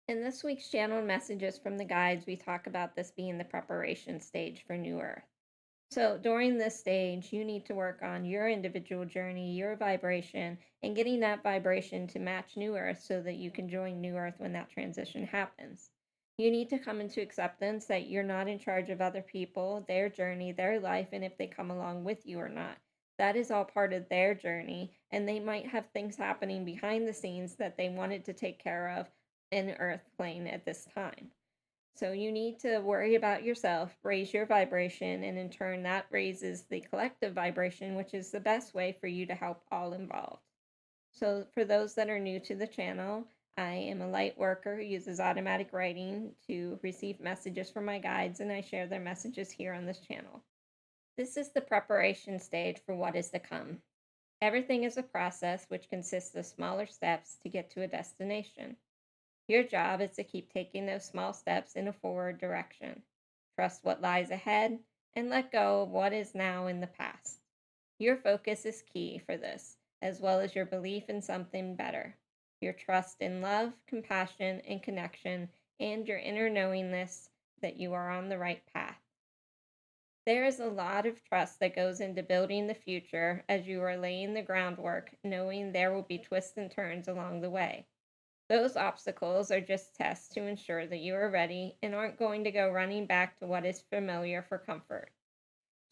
In this week's channeled messages from the guides, we talk about this being the preparation stage for New Earth. So, during this stage, you need to work on your individual journey, your vibration, and getting that vibration to match New Earth so that you can join New Earth when that transition happens. You need to come into acceptance that you're not in charge of other people, their journey, their life, and if they come along with you or not. That is all part of their journey, and they might have things happening behind the scenes that they wanted to take care of in Earth plane at this time. So you need to worry about yourself, raise your vibration, and in turn, that raises the collective vibration, which is the best way for you to help all involved. So, for those that are new to the channel, I am a light worker who uses automatic writing to receive messages from my guides, and I share their messages here on this channel. This is the preparation stage for what is to come. Everything is a process which consists of smaller steps to get to a destination. Your job is to keep taking those small steps in a forward direction. Trust what lies ahead and let go of what is now in the past. Your focus is key for this, as well as your belief in something better. Your trust in love, compassion, and connection, and your inner knowingness that you are on the right path. There is a lot of trust that goes into building the future as you are laying the groundwork, knowing there will be twists and turns along the way. Those obstacles are just tests to ensure that you are ready and aren't going to go running back to what is familiar for comfort.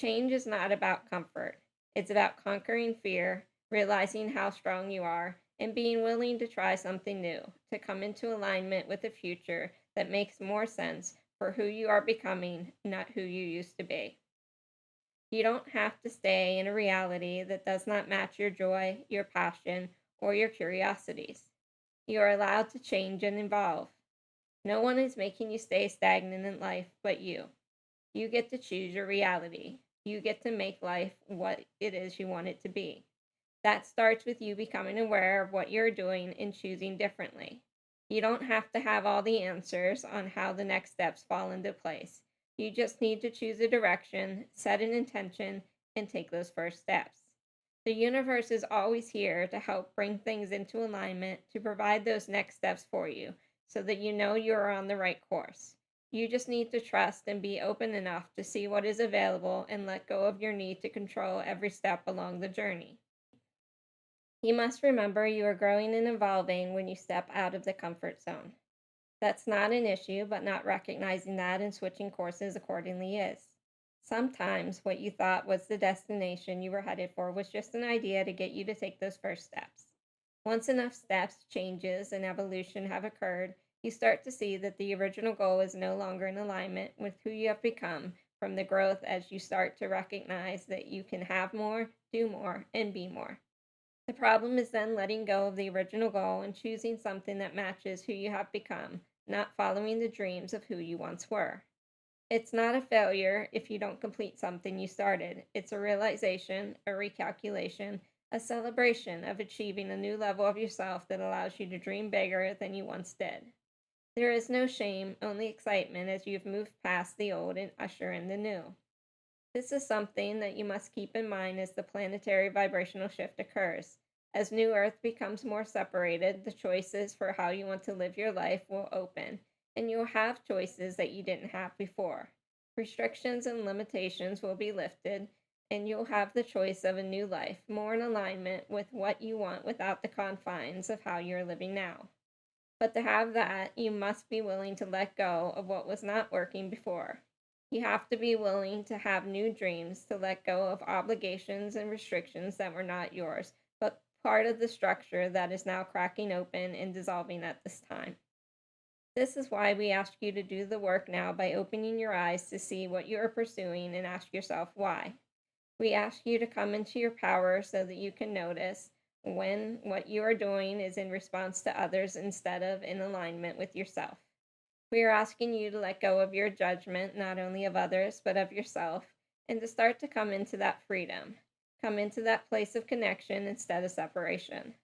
Change is not about comfort, it's about conquering fear, realizing how strong you are, and being willing to try something new, to come into alignment with a future that makes more sense for who you are becoming, not who you used to be. You don't have to stay in a reality that does not match your joy, your passion, or your curiosities. You are allowed to change and evolve. No one is making you stay stagnant in life but you. You get to choose your reality. You get to make life what it is you want it to be. That starts with you becoming aware of what you're doing and choosing differently. You don't have to have all the answers on how the next steps fall into place. You just need to choose a direction, set an intention, and take those first steps. The universe is always here to help bring things into alignment, to provide those next steps for you, so that you know you are on the right course. You just need to trust and be open enough to see what is available and let go of your need to control every step along the journey. You must remember you are growing and evolving when you step out of the comfort zone. That's not an issue, but not recognizing that and switching courses accordingly is. Sometimes what you thought was the destination you were headed for was just an idea to get you to take those first steps. Once enough steps, changes, and evolution have occurred, you start to see that the original goal is no longer in alignment with who you have become from the growth as you start to recognize that you can have more, do more, and be more. The problem is then letting go of the original goal and choosing something that matches who you have become, not following the dreams of who you once were. It's not a failure if you don't complete something you started. It's a realization, a recalculation, a celebration of achieving a new level of yourself that allows you to dream bigger than you once did. There is no shame, only excitement as you've moved past the old and usher in the new. This is something that you must keep in mind as the planetary vibrational shift occurs. As New Earth becomes more separated, the choices for how you want to live your life will open, and you'll have choices that you didn't have before. Restrictions and limitations will be lifted, and you'll have the choice of a new life, more in alignment with what you want without the confines of how you're living now. But to have that, you must be willing to let go of what was not working before. You have to be willing to have new dreams, to let go of obligations and restrictions that were not yours, but part of the structure that is now cracking open and dissolving at this time. This is why we ask you to do the work now by opening your eyes to see what you are pursuing and ask yourself why. We ask you to come into your power so that you can notice when what you are doing is in response to others instead of in alignment with yourself. We are asking you to let go of your judgment, not only of others, but of yourself, and to start to come into that freedom. Come into that place of connection instead of separation.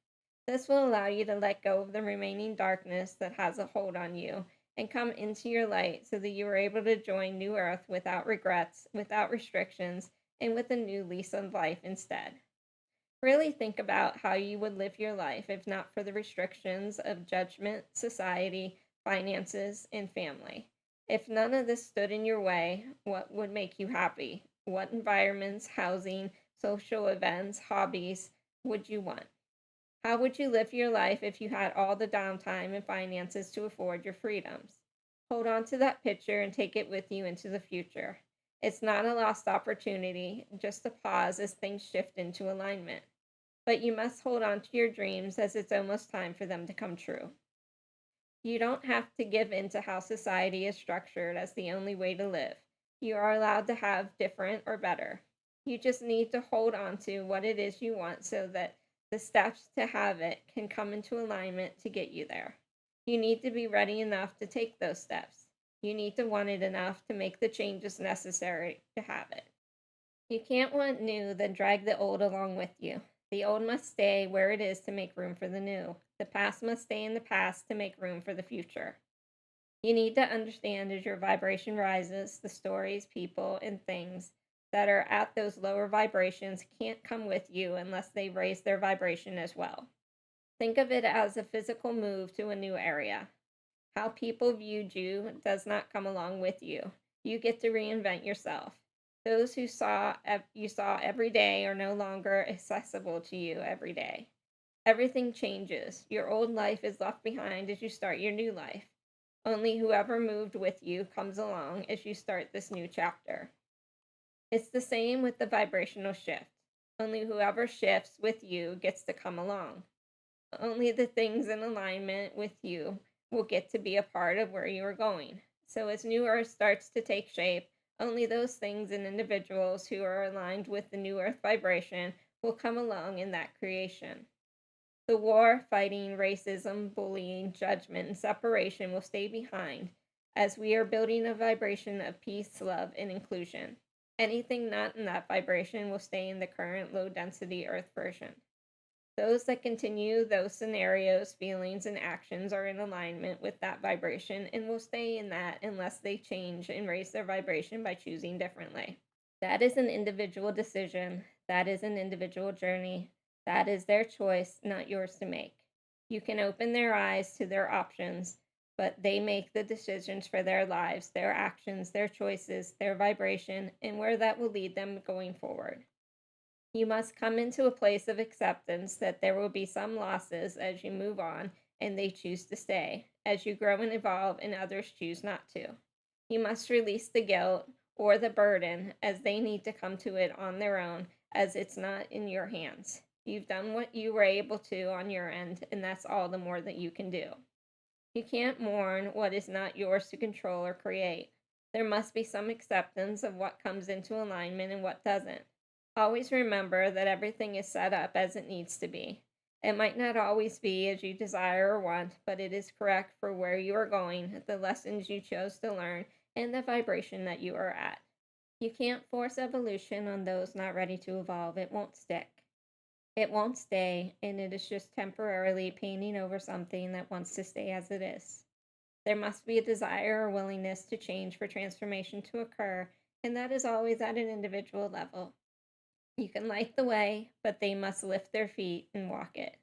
This will allow you to let go of the remaining darkness that has a hold on you and come into your light so that you are able to join New Earth without regrets, without restrictions, and with a new lease of life instead. Really think about how you would live your life if not for the restrictions of judgment, society, finances, and family. If none of this stood in your way, what would make you happy? What environments, housing, social events, hobbies would you want? How would you live your life if you had all the downtime and finances to afford your freedoms? Hold on to that picture and take it with you into the future. It's not a lost opportunity, just a pause as things shift into alignment. But you must hold on to your dreams as it's almost time for them to come true. You don't have to give in to how society is structured as the only way to live. You are allowed to have different or better. You just need to hold on to what it is you want so that the steps to have it can come into alignment to get you there. You need to be ready enough to take those steps. You need to want it enough to make the changes necessary to have it. You can't want new, then drag the old along with you. The old must stay where it is to make room for the new. The past must stay in the past to make room for the future. You need to understand as your vibration rises, the stories, people, and things that are at those lower vibrations can't come with you unless they raise their vibration as well. Think of it as a physical move to a new area. How people viewed you does not come along with you. You get to reinvent yourself. Those who you saw every day are no longer accessible to you every day. Everything changes. Your old life is left behind as you start your new life. Only whoever moved with you comes along as you start this new chapter. It's the same with the vibrational shift. Only whoever shifts with you gets to come along. Only the things in alignment with you will get to be a part of where you are going. So, as New Earth starts to take shape, only those things and individuals who are aligned with the New Earth vibration will come along in that creation. The war, fighting, racism, bullying, judgment, and separation will stay behind as we are building a vibration of peace, love, and inclusion. Anything not in that vibration will stay in the current low density Earth version. Those that continue those scenarios, feelings, and actions are in alignment with that vibration and will stay in that unless they change and raise their vibration by choosing differently. That is an individual decision. That is an individual journey. That is their choice, not yours to make. You can open their eyes to their options, but they make the decisions for their lives, their actions, their choices, their vibration, and where that will lead them going forward. You must come into a place of acceptance that there will be some losses as you move on and they choose to stay, as you grow and evolve and others choose not to. You must release the guilt or the burden as they need to come to it on their own, as it's not in your hands. You've done what you were able to on your end, and that's all the more that you can do. You can't mourn what is not yours to control or create. There must be some acceptance of what comes into alignment and what doesn't. Always remember that everything is set up as it needs to be. It might not always be as you desire or want, but it is correct for where you are going, the lessons you chose to learn, and the vibration that you are at. You can't force evolution on those not ready to evolve. It won't stick. It won't stay, and it is just temporarily painting over something that wants to stay as it is. There must be a desire or willingness to change for transformation to occur, and that is always at an individual level. You can light the way, but they must lift their feet and walk it.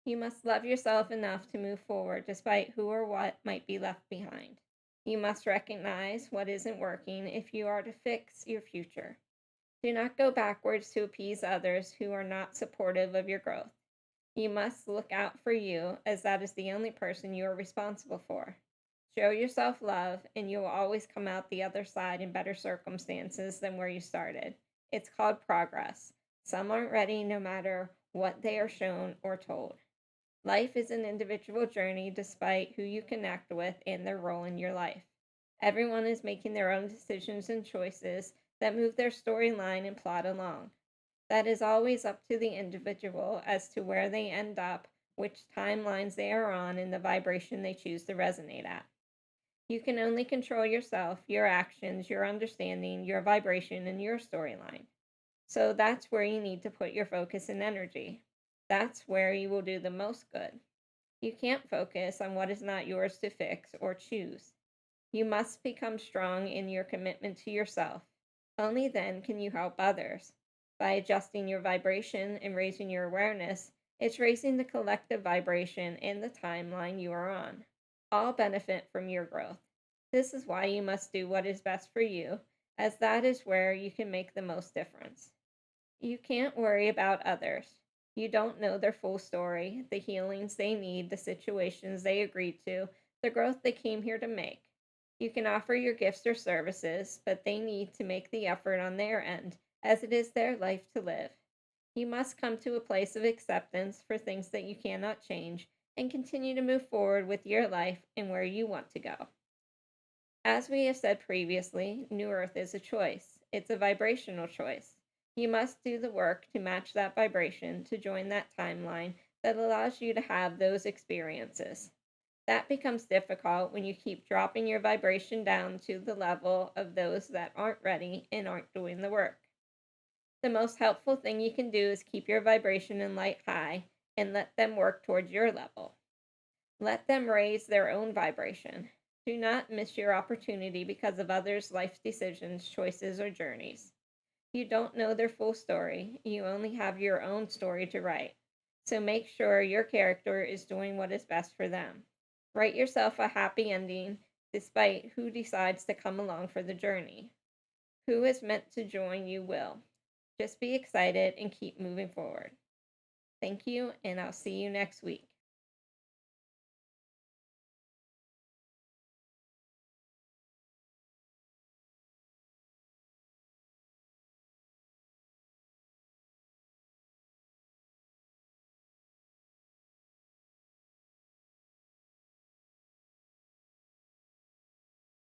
You must love yourself enough to move forward despite who or what might be left behind. You must recognize what isn't working if you are to fix your future. Do not go backwards to appease others who are not supportive of your growth. You must look out for you, as that is the only person you are responsible for. Show yourself love, and you will always come out the other side in better circumstances than where you started. It's called progress. Some aren't ready no matter what they are shown or told. Life is an individual journey despite who you connect with and their role in your life. Everyone is making their own decisions and choices that move their storyline and plot along. That is always up to the individual as to where they end up, which timelines they are on, and the vibration they choose to resonate at. You can only control yourself, your actions, your understanding, your vibration, and your storyline. So that's where you need to put your focus and energy. That's where you will do the most good. You can't focus on what is not yours to fix or choose. You must become strong in your commitment to yourself. Only then can you help others. By adjusting your vibration and raising your awareness, it's raising the collective vibration and the timeline you are on. All benefit from your growth. This is why you must do what is best for you, as that is where you can make the most difference. You can't worry about others. You don't know their full story, the healings they need, the situations they agreed to, the growth they came here to make. You can offer your gifts or services, but they need to make the effort on their end, as it is their life to live. You must come to a place of acceptance for things that you cannot change and continue to move forward with your life and where you want to go. As we have said previously, New Earth is a choice. It's a vibrational choice. You must do the work to match that vibration to join that timeline that allows you to have those experiences. That becomes difficult when you keep dropping your vibration down to the level of those that aren't ready and aren't doing the work. The most helpful thing you can do is keep your vibration and light high and let them work towards your level. Let them raise their own vibration. Do not miss your opportunity because of others' life decisions, choices, or journeys. You don't know their full story. You only have your own story to write. So make sure your character is doing what is best for them. Write yourself a happy ending despite who decides to come along for the journey. Who is meant to join you will. Just be excited and keep moving forward. Thank you, and I'll see you next week.